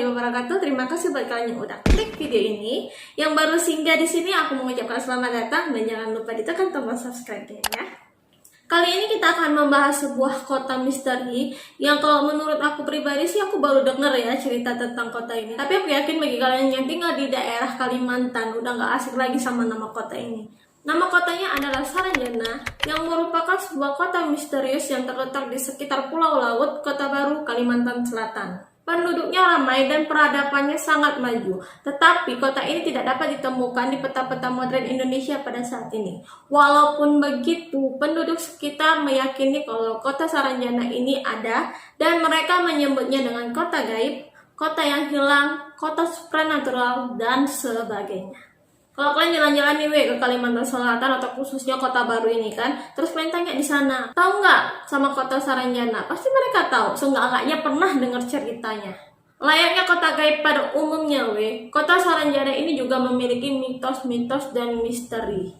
wabarakatuh. Terima kasih buat kalian yang udah klik video ini. Yang baru singgah di sini, aku mengucapkan selamat datang dan jangan lupa ditekan tombol subscribe-nya ya. Kali ini kita akan membahas sebuah kota misteri yang kalau menurut aku pribadi sih aku baru denger ya cerita tentang kota ini. Tapi aku yakin bagi kalian yang tinggal di daerah Kalimantan udah gak asik lagi sama nama kota ini. Nama kotanya adalah Saranjana yang merupakan sebuah kota misterius yang terletak di sekitar Pulau Laut, Kota Baru, Kalimantan Selatan. Penduduknya ramai dan peradabannya sangat maju, tetapi kota ini tidak dapat ditemukan di peta-peta modern Indonesia pada saat ini. Walaupun begitu, penduduk sekitar meyakini kalau kota Saranjana ini ada dan mereka menyebutnya dengan kota gaib, kota yang hilang, kota supranatural, dan sebagainya. Kalau kalian jalan-jalan nih ke Kalimantan Selatan atau khususnya Kota Baru ini kan, terus kalian tanya di sana, tahu nggak sama kota Saranjana? Pasti mereka tahu, seenggak-enggaknya pernah dengar ceritanya. Layaknya kota gaib pada umumnya kota Saranjana ini juga memiliki mitos-mitos dan misteri.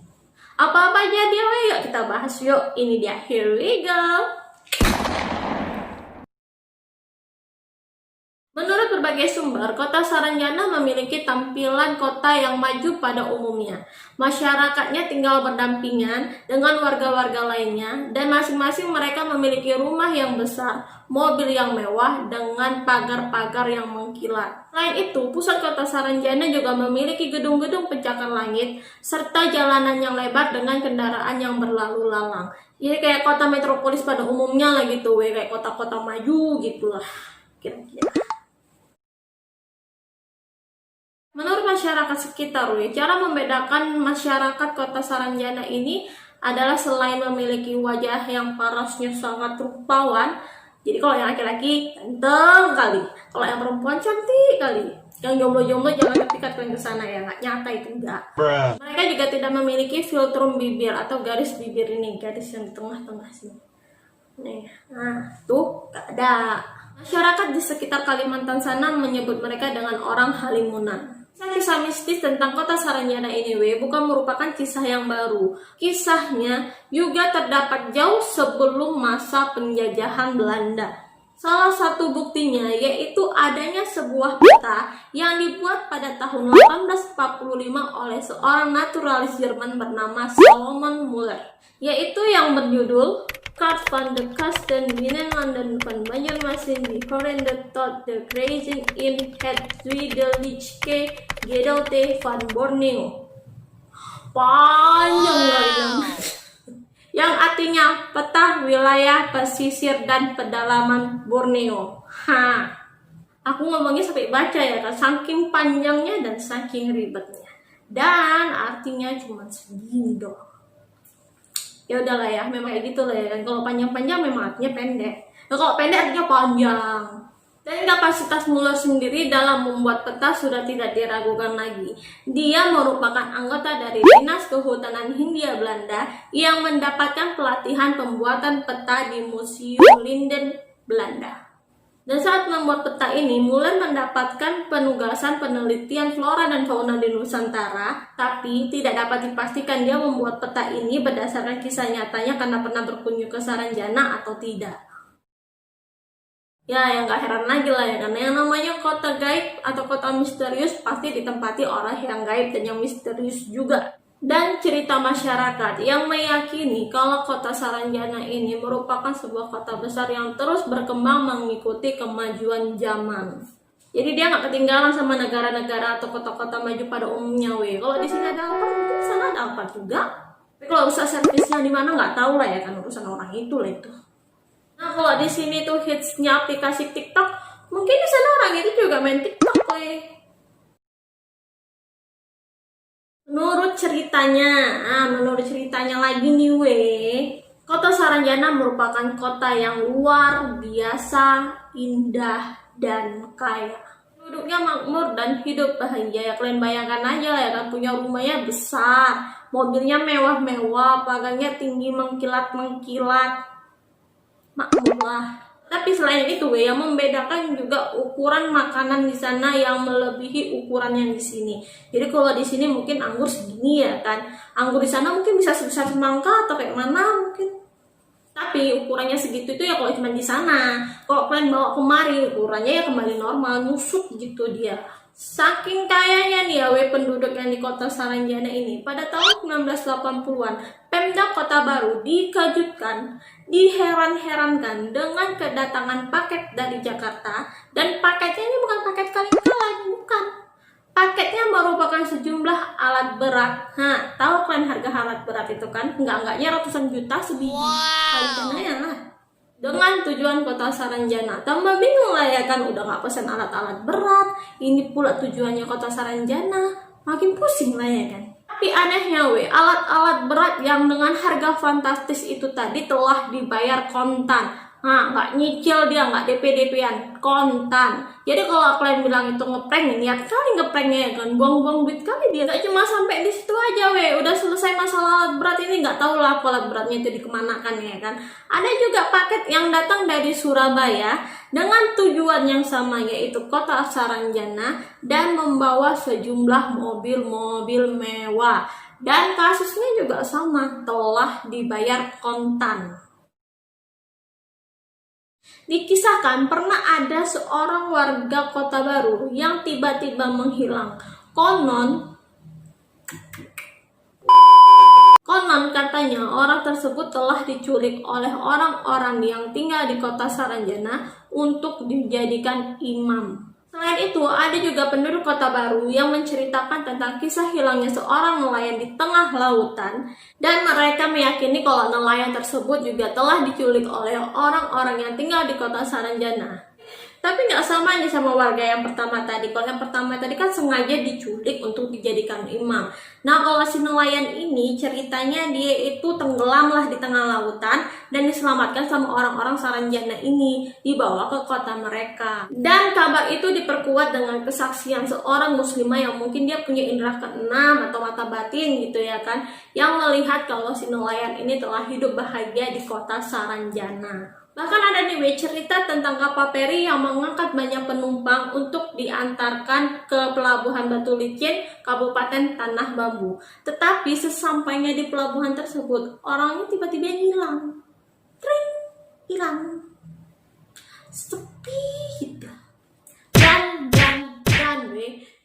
Apa-apa aja dia yuk kita bahas yuk. Ini dia, here we go. Menurut berbagai sumber, kota Saranjana memiliki tampilan kota yang maju pada umumnya. Masyarakatnya tinggal berdampingan dengan warga-warga lainnya, dan masing-masing mereka memiliki rumah yang besar, mobil yang mewah, dengan pagar-pagar yang mengkilat. Selain itu, pusat kota Saranjana juga memiliki gedung-gedung pencakar langit, serta jalanan yang lebar dengan kendaraan yang berlalu lalang. Jadi kayak kota metropolis pada umumnya lah gitu, kayak kota-kota maju gitulah, kira-kira. Menurut masyarakat sekitar, cara membedakan masyarakat kota Saranjana ini adalah selain memiliki wajah yang parasnya sangat rupawan, jadi kalau yang laki-laki ganteng kali, kalau yang perempuan cantik kali. Yang jomblo-jomblo jangan dekat ke sana ya, nggak nyata itu enggak. Mereka juga tidak memiliki filtrum bibir atau garis bibir ini, garis yang di tengah-tengah sini. Nih, nah tuh gak ada. Masyarakat di sekitar Kalimantan sana menyebut mereka dengan orang Halimunan. Kisah mistis tentang kota Saranjana ini bukan merupakan kisah yang baru. Kisahnya juga terdapat jauh sebelum masa penjajahan Belanda. Salah satu buktinya yaitu adanya sebuah peta yang dibuat pada tahun 1845 oleh seorang naturalis Jerman bernama Salomon Muller, yaitu yang berjudul Kaart van de Kasten binnen landen van Banjarmasin die horrende tot de grazing in het Zuidelijke Gedeelte van Borneo. Panjang banget. Yang artinya peta wilayah pesisir dan pedalaman Borneo. Aku ngomongnya sampai baca ya kan, saking panjangnya dan saking ribetnya. Dan artinya cuma segini doang. Ya udahlah ya, memang kayak gitu lah ya kan. Kalau panjang-panjang memang artinya pendek. Nah, kalau pendek artinya panjang. Dan kapasitas Muller sendiri dalam membuat peta sudah tidak diragukan lagi. Dia merupakan anggota dari Dinas Kehutanan Hindia Belanda yang mendapatkan pelatihan pembuatan peta di Museum Linden, Belanda. Dan saat membuat peta ini, Muller mendapatkan penugasan penelitian flora dan fauna di Nusantara, tapi tidak dapat dipastikan dia membuat peta ini berdasarkan kisah nyatanya karena pernah berkunjung ke Saranjana atau tidak. Ya, yang gak heran lagi lah ya, karena yang namanya kota gaib atau kota misterius pasti ditempati orang yang gaib dan yang misterius juga. Dan cerita masyarakat yang meyakini kalau kota Saranjana ini merupakan sebuah kota besar yang terus berkembang mengikuti kemajuan zaman. Jadi dia nggak ketinggalan sama negara-negara atau kota-kota maju pada umumnya Kalau di sini ada apa, mungkin di sana ada apa juga. Tapi kalau usaha servisnya di mana nggak tahu lah ya kan, urusan orang itu lah itu. Nah kalau di sini tuh hitsnya aplikasi TikTok, mungkin di sana orang itu juga main TikTok Menurut ceritanya lagi nih kota Saranjana merupakan kota yang luar biasa, indah, dan kaya. Penduduknya makmur dan hidup bahagia. Ya kalian bayangkan aja lah ya kan, punya rumahnya besar, mobilnya mewah-mewah, pagarnya tinggi mengkilat-mengkilat. Makmur lah. Tapi selain itu yang membedakan juga ukuran makanan di sana yang melebihi ukuran yang di sini. Jadi kalau di sini mungkin anggur segini ya kan, anggur di sana mungkin bisa sebesar semangka atau kayak mana mungkin. Tapi ukurannya segitu itu ya kalau cuma di sana. Kalau kalian bawa kemari, ukurannya ya kembali normal, nyusuk gitu dia. Saking kayanya nih ya penduduk yang di kota Saranjana ini, pada tahun 1980-an, Pemda Kota Baru dikejutkan, diheran-herankan dengan kedatangan paket dari Jakarta, dan paketnya ini bukan paket kaleng-kaleng, bukan. Paketnya merupakan sejumlah alat berat. Nah, tahu kalian harga alat berat itu kan? Enggaknya ratusan juta sebiji. Harganya ya lah. Dengan tujuan kota Saranjana. Tambah bingung lah ya kan, udah nggak pesan alat-alat berat. Ini pula tujuannya kota Saranjana. Makin pusing lah ya kan. Tapi anehnya alat-alat berat yang dengan harga fantastis itu tadi telah dibayar kontan. Nah, nggak nyicil dia, nggak DP-DP-an, kontan. Jadi kalau kalian bilang itu ngeprank, niat kali ngepranknya ya kan, buang-buang duit kali dia. Gak cuma sampai di situ aja udah selesai masalah alat berat ini, nggak tahu lah alat beratnya itu dikemanakan ya kan. Ada juga paket yang datang dari Surabaya dengan tujuan yang sama, yaitu kota Saranjana, dan membawa sejumlah mobil-mobil mewah. Dan kasusnya juga sama, telah dibayar kontan. Dikisahkan pernah ada seorang warga Kota Baru yang tiba-tiba menghilang. Konon katanya orang tersebut telah diculik oleh orang-orang yang tinggal di kota Saranjana untuk dijadikan imam. Selain itu, ada juga penduduk Kota Baru yang menceritakan tentang kisah hilangnya seorang nelayan di tengah lautan, dan mereka meyakini kalau nelayan tersebut juga telah diculik oleh orang-orang yang tinggal di kota Saranjana. Tapi nggak sama nih sama warga yang pertama tadi. Kalau yang pertama tadi kan sengaja diculik untuk dijadikan imam. Nah, kalau si nelayan ini ceritanya dia itu tenggelam lah di tengah lautan dan diselamatkan sama orang-orang Saranjana ini, dibawa ke kota mereka. Dan kabar itu diperkuat dengan kesaksian seorang muslimah yang mungkin dia punya indera keenam atau mata batin gitu ya kan, yang melihat kalau si nelayan ini telah hidup bahagia di kota Saranjana. Bahkan ada nih cerita tentang kapal feri yang mengangkat banyak penumpang untuk diantarkan ke pelabuhan Batu Licin, Kabupaten Tanah Bambu. Tetapi sesampainya di pelabuhan tersebut, orangnya tiba-tiba hilang. Tring, hilang. Sepi gitu. Dan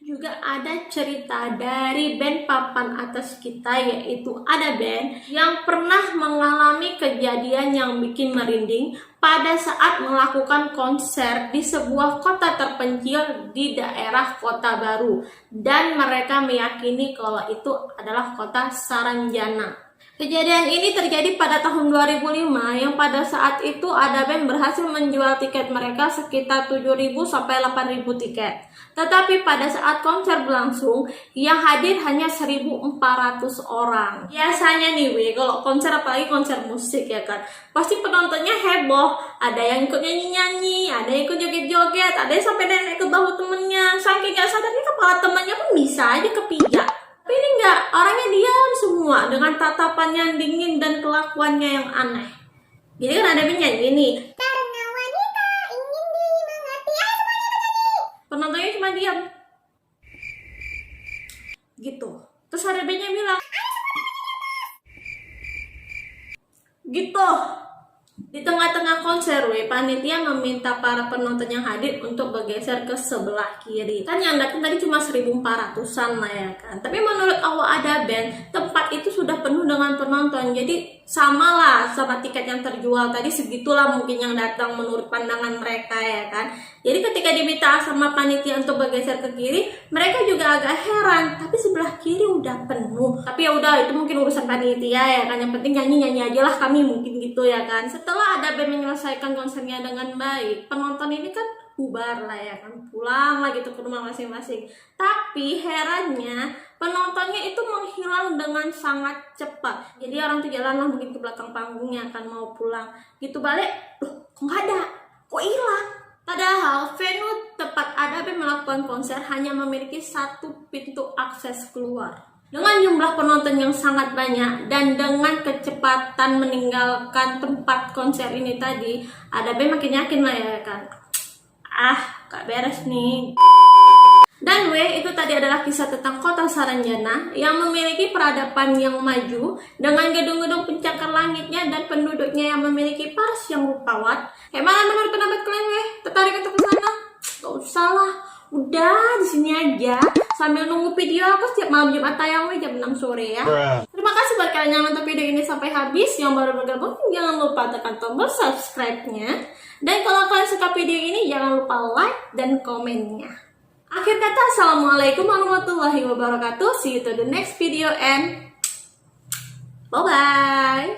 juga ada cerita dari band papan atas kita, yaitu ada band yang pernah mengalami kejadian yang bikin merinding pada saat melakukan konser di sebuah kota terpencil di daerah Kota Baru, dan mereka meyakini kalau itu adalah kota Saranjana. Kejadian ini terjadi pada tahun 2005 yang pada saat itu ada band berhasil menjual tiket mereka sekitar 7.000 sampai 8.000 tiket. Tetapi pada saat konser berlangsung, yang hadir hanya 1.400 orang. Biasanya nih kalau konser, apalagi konser musik ya kan, pasti penontonnya heboh. Ada yang ikut nyanyi-nyanyi, ada yang ikut joget-joget, ada yang sampai naik ke bahu temennya. Saking gak sadarnya kepala temannya pun bisa aja kepijak. Tapi ini enggak, orangnya diam semua dengan tatapan yang dingin dan kelakuannya yang aneh. Jadi kan ada penyanyi nih, karena wanita ingin dimengerti, semuanya bernyanyi. Penontonnya cuma diam gitu. Terus ada bandnya bilang gitu. Di tengah-tengah konser, panitia meminta para penonton yang hadir untuk bergeser ke sebelah kiri. Kan yang datang tadi cuma 1.400-an lah ya kan. Tapi menurut awak ada band, tempat itu sudah penuh dengan penonton. Jadi sama lah sama tiket yang terjual tadi, segitulah mungkin yang datang menurut pandangan mereka ya kan. Jadi ketika diminta sama panitia untuk bergeser ke kiri, mereka juga agak heran. Tapi sebelah kiri udah penuh. Tapi ya udah, itu mungkin urusan panitia ya kan. Yang penting nyanyi-nyanyi aja lah kami, mungkin gitu ya kan. Setelah ada band menyelesaikan konsernya dengan baik, penonton ini kan bubar lah ya kan, pulang lah gitu ke rumah masing-masing. Tapi herannya penontonnya itu menghilang dengan sangat cepat. Jadi orang tuh jalan lah mungkin ke belakang panggungnya kan mau pulang. Gitu balik, loh kok nggak ada, kok hilang? Padahal venue tempat ada band melakukan konser hanya memiliki satu pintu akses keluar. Dengan jumlah penonton yang sangat banyak dan dengan kecepatan meninggalkan tempat konser ini tadi, ada band makin yakin lah ya kan, gak beres nih. Dan W itu tadi adalah kisah tentang kota Saranjana yang memiliki peradaban yang maju dengan gedung-gedung pencakar langitnya dan penduduknya yang memiliki paras yang rupawan. Mana menurut pendapat kalian W? Tertarik untuk ke sana? Gak usah lah, udah di sini aja sambil nunggu video aku setiap malam Jumat tayang jam 6 sore ya. Terima kasih buat kalian yang nonton video ini sampai habis. Yang baru bergabung jangan lupa tekan tombol subscribe-nya. Dan kalau kalian suka video ini jangan lupa like dan komennya. Akhir kata, assalamualaikum warahmatullahi wabarakatuh. See you to the next video and bye-bye.